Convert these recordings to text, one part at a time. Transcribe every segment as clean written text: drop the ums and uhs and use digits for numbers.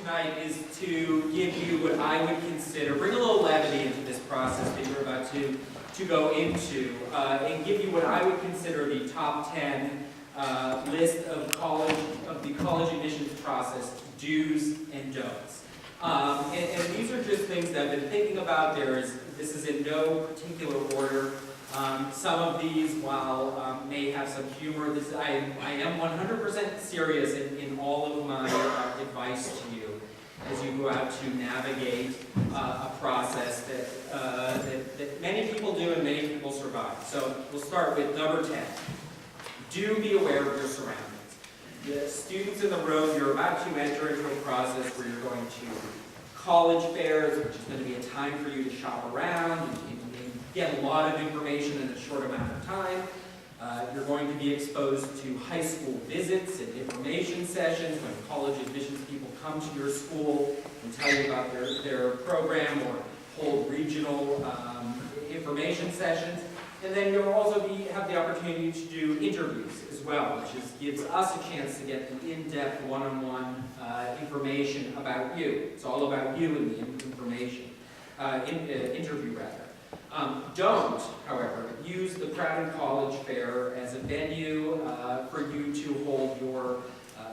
tonight is to give you what I would consider, bring a little levity into this process that you're about to go into, and give you what I would consider the top 10 list of the college admissions process do's and don'ts. And these are just things that I've been thinking about. This is in no particular order. Some of these, while may have some humor, I am 100% serious in all of my advice to you as you go out to navigate a process that many people do and many people survive. So we'll start with number 10. Do be aware of your surroundings. The students in the room, you're about to enter into a process where you're going to college fairs, which is going to be a time for you to shop around and get a lot of information in a short amount of time. You're going to be exposed to high school visits and information sessions when college admissions people come to your school and tell you about their program or hold regional information sessions. And then you'll also have the opportunity to do interviews as well, which gives us a chance to get the in-depth one-on-one information about you. It's all about you in the information, interview rather. Don't, however, use the crowded college fair as a venue for you to hold your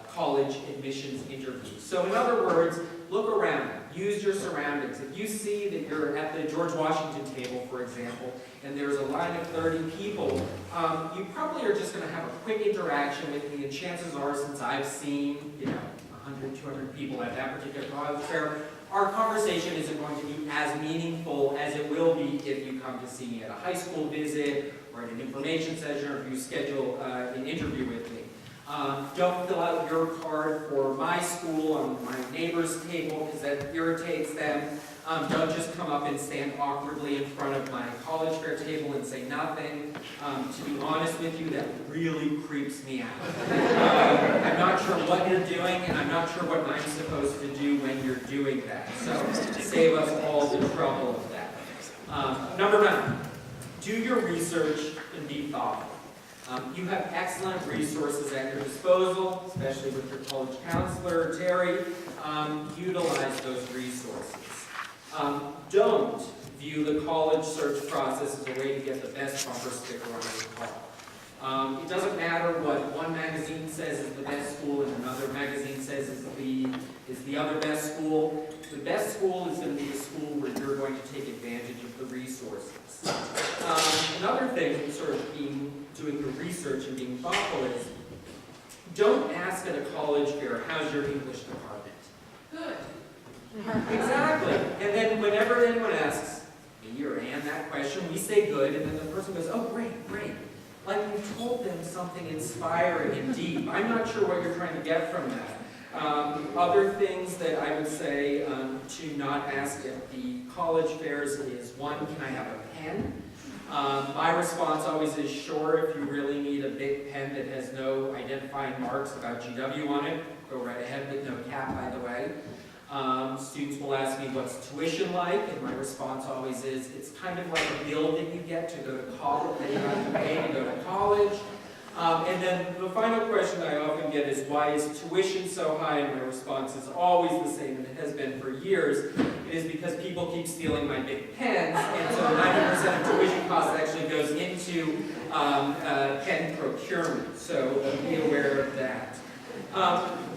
college admissions interviews. So in other words, look around, use your surroundings. If you see that you're at the George Washington table, for example, and there's a line of 30 people, you probably are just going to have a quick interaction with me, and chances are, since I've seen 100, 200 people at that particular college fair, our conversation isn't going to be as meaningful as it will be if you come to see me at a high school visit or at an information session, or if you schedule an interview with me. Don't fill out your card for my school on my neighbor's table because that irritates them. Don't just come up and stand awkwardly in front of my college fair table and say nothing. To be honest with you, that really creeps me out. I'm not sure what you're doing, and I'm not sure what I'm supposed to do when you're doing that. So save us all the trouble of that. Number 9, do your research and be thoughtful. You have excellent resources at your disposal, especially with your college counselor, Terry. Utilize those resources. Don't view the college search process as a way to get the best bumper sticker on your car. It doesn't matter what one magazine says is the best school and another magazine says is the other best school. The best school is going to be the school where you're going to take advantage of the resources. Another thing, sort of doing the research and being thoughtful, is don't ask at a college fair, how's your English department? Good. Exactly. And then whenever anyone asks me or Ann that question, we say good, and then the person goes, oh, great, great. Like you told them something inspiring and deep. I'm not sure what you're trying to get from that. Other things that I would say to not ask at the college fairs is, 1, can I have a pen? My response always is, sure, if you really need a big pen that has no identifying marks about GW on it, go right ahead, with no cap, by the way. Students will ask me what's tuition like, and my response always is, it's kind of like a bill that you get to go to college, that you have to pay to go to college. And then the final question I often get is, why is tuition so high? And my response is always the same, and it has been for years. It is because people keep stealing my big pens, and so 90% of tuition costs actually goes into pen procurement. So be aware of that.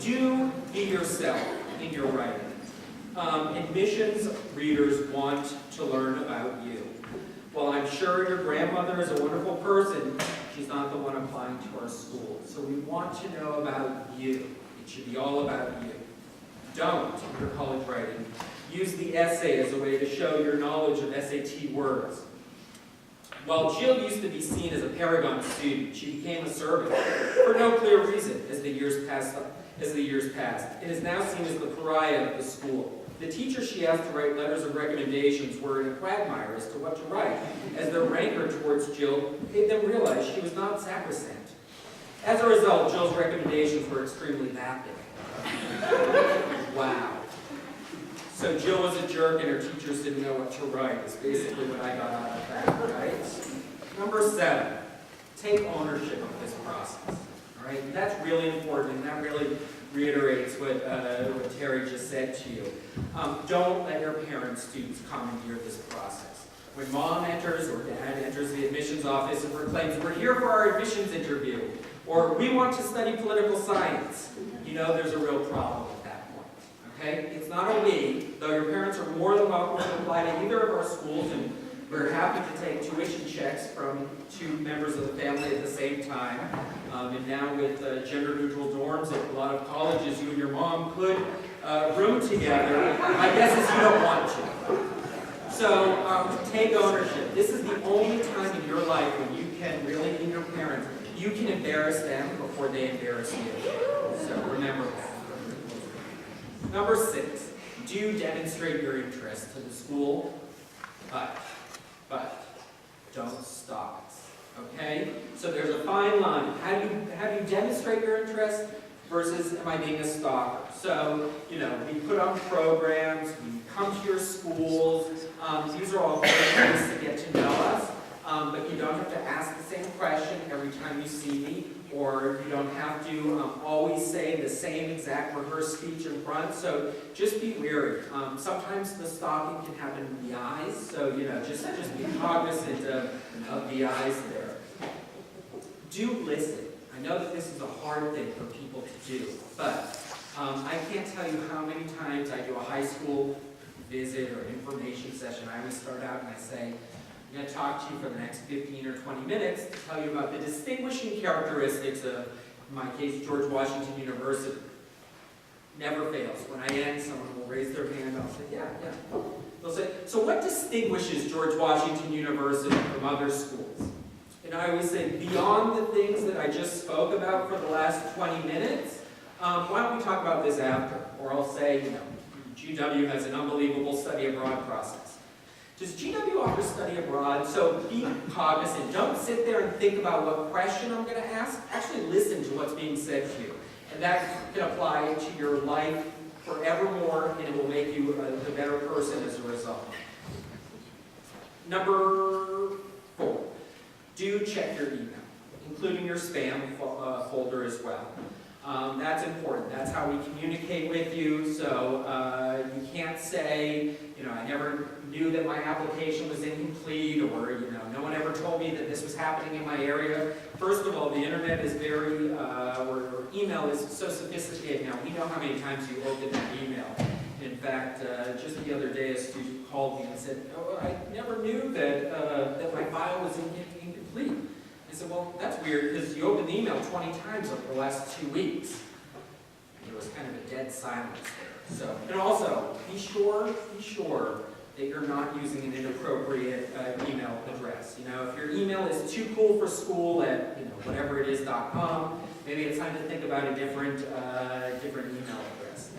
Do be yourself in your writing. Admissions readers want to learn about you. While I'm sure your grandmother is a wonderful person, she's not the one applying to our school. So we want to know about you. It should be all about you. Don't, in your college writing, use the essay as a way to show your knowledge of SAT words. While Jill used to be seen as a paragon student, she became a servant for no clear reason as the years passed. It is now seen as the pariah of the school. The teachers she asked to write letters of recommendations were in a quagmire as to what to write, as their rancor towards Jill made them realize she was not sacrosanct. As a result, Jill's recommendations were extremely vapid. Wow. So Jill was a jerk and her teachers didn't know what to write, is basically what I got out of that, right? Number 7, take ownership of this process. Right? That's really important, and that really reiterates what Terry just said to you. Don't let your parents, students, commandeer this process. When mom enters or dad enters the admissions office and proclaims, "We're here for our admissions interview," or "We want to study political science," you know there's a real problem at that point. Okay? It's not a we, though your parents are more than welcome to apply to either of our schools, and we're happy to take tuition checks from two members of the family at the same time. And now with gender-neutral dorms at a lot of colleges, you and your mom could room together. My guess is you don't want to. So take ownership. This is the only time in your life when you can really, in your parents, you can embarrass them before they embarrass you. So remember that. Number 6, do demonstrate your interest to the school, but don't stalk us. Okay? So there's a fine line. How do you demonstrate your interest versus am I being a stalker? So, you know, we put on programs, we come to your schools. These are all great ways to get to know us, but you don't have to ask the same question every time you see me, or you don't have to always say the same exact rehearsed speech in front. So just be wary. Sometimes the stalking can happen in the eyes, so you know, just be cognizant of the eyes there. Do listen. I know that this is a hard thing for people to do, but I can't tell you how many times I do a high school visit or information session. I always start out and I say, I'm going to talk to you for the next 15 or 20 minutes to tell you about the distinguishing characteristics of, in my case, George Washington University. Never fails. When I end, someone will raise their hand. I'll say, yeah. They'll say, so what distinguishes George Washington University from other schools? And I always say, beyond the things that I just spoke about for the last 20 minutes, why don't we talk about this after? Or I'll say, you know, GW has an unbelievable study abroad process. Does GW offer study abroad? So be cognizant. Don't sit there and think about what question I'm going to ask. Actually listen to what's being said to you. And that can apply to your life forevermore, and it will make you the better person as a result. Number 4, do check your email, including your spam folder as well. That's important. That's how we communicate with you. So you can't say, you know, I never knew that my application was incomplete, or, you know, no one ever told me that this was happening in my area. First of all, the internet is very, or email is so sophisticated now. We know how many times you open that email. In fact, just the other day, a student called me and said, oh, I never knew that my file was incomplete. I said, well, that's weird, because you opened the email 20 times over the last 2 weeks. There was kind of a dead silence there. So, and also, be sure that you're not using an inappropriate email address. You know, if your email is too cool for school at, you know, whatever it is.com, maybe it's time to think about a different email address.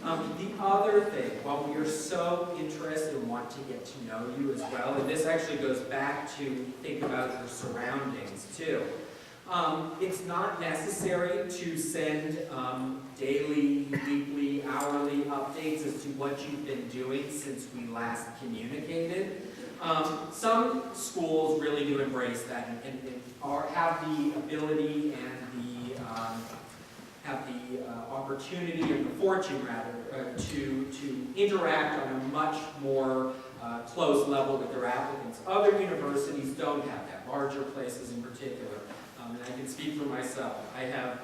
The other thing, while we are so interested and want to get to know you as well, and this actually goes back to think about your surroundings too. It's not necessary to send daily, weekly, hourly updates as to what you've been doing since we last communicated. Some schools really do embrace that and have the ability and have the opportunity and the fortune, rather, to interact on a much more close level with their applicants. Other universities don't have that, larger places in particular. And I can speak for myself. I have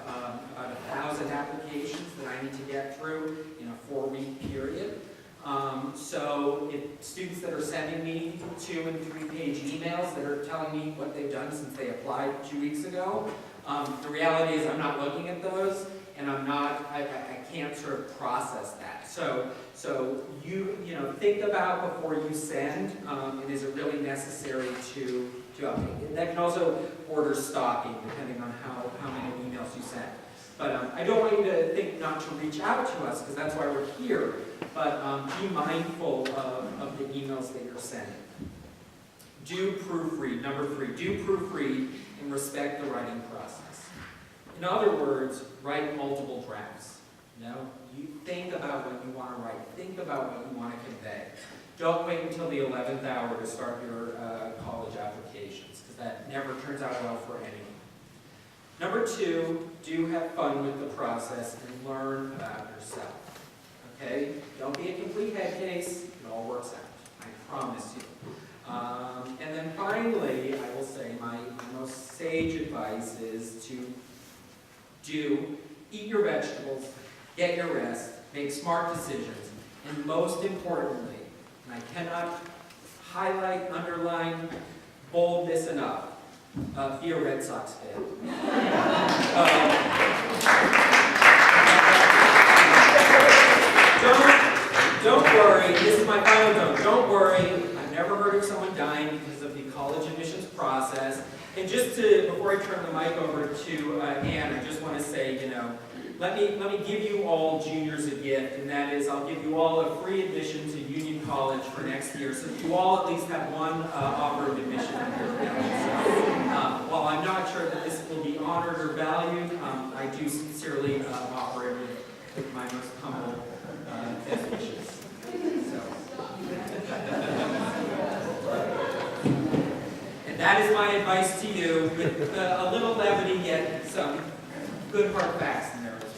about 1,000 applications that I need to get through in a 4-week period. So if students that are sending me 2- and 3-page emails that are telling me what they've done since they applied 2 weeks ago, the reality is I'm not looking at those, and I can't sort of process that. So you know, think about before you send, and is it really necessary to update? That can also order stalking, depending on how many emails you send. But I don't want you to think not to reach out to us, because that's why we're here. But be mindful of the emails that you're sending. Do proofread. Number 3, do proofread and respect the writing process. In other words, write multiple drafts. You know, you think about what you want to write. Think about what you want to convey. Don't wait until the 11th hour to start your college applications, because that never turns out well for anyone. Number 2, do have fun with the process and learn about yourself. Okay? Don't be a complete head case. It all works out. I promise you. And then finally, I will say my most sage advice is to eat your vegetables, get your rest, make smart decisions, and most importantly, and I cannot highlight, underline, bold this enough, be a Red Sox fan. Don't worry, this is my final note, don't worry, I've never heard of someone dying because of the college admissions process. And just to, before I turn the mic over to Ann, I just want to say, let me give you all juniors a gift, and that is I'll give you all a free admission to Union College for next year, so you all at least have one offer of admission in your family. So, while I'm not sure that this will be honored or valued, I do sincerely offer it with my most humble best wishes. So. And that is my advice to you, with a little levity yet some good hard facts in there as well.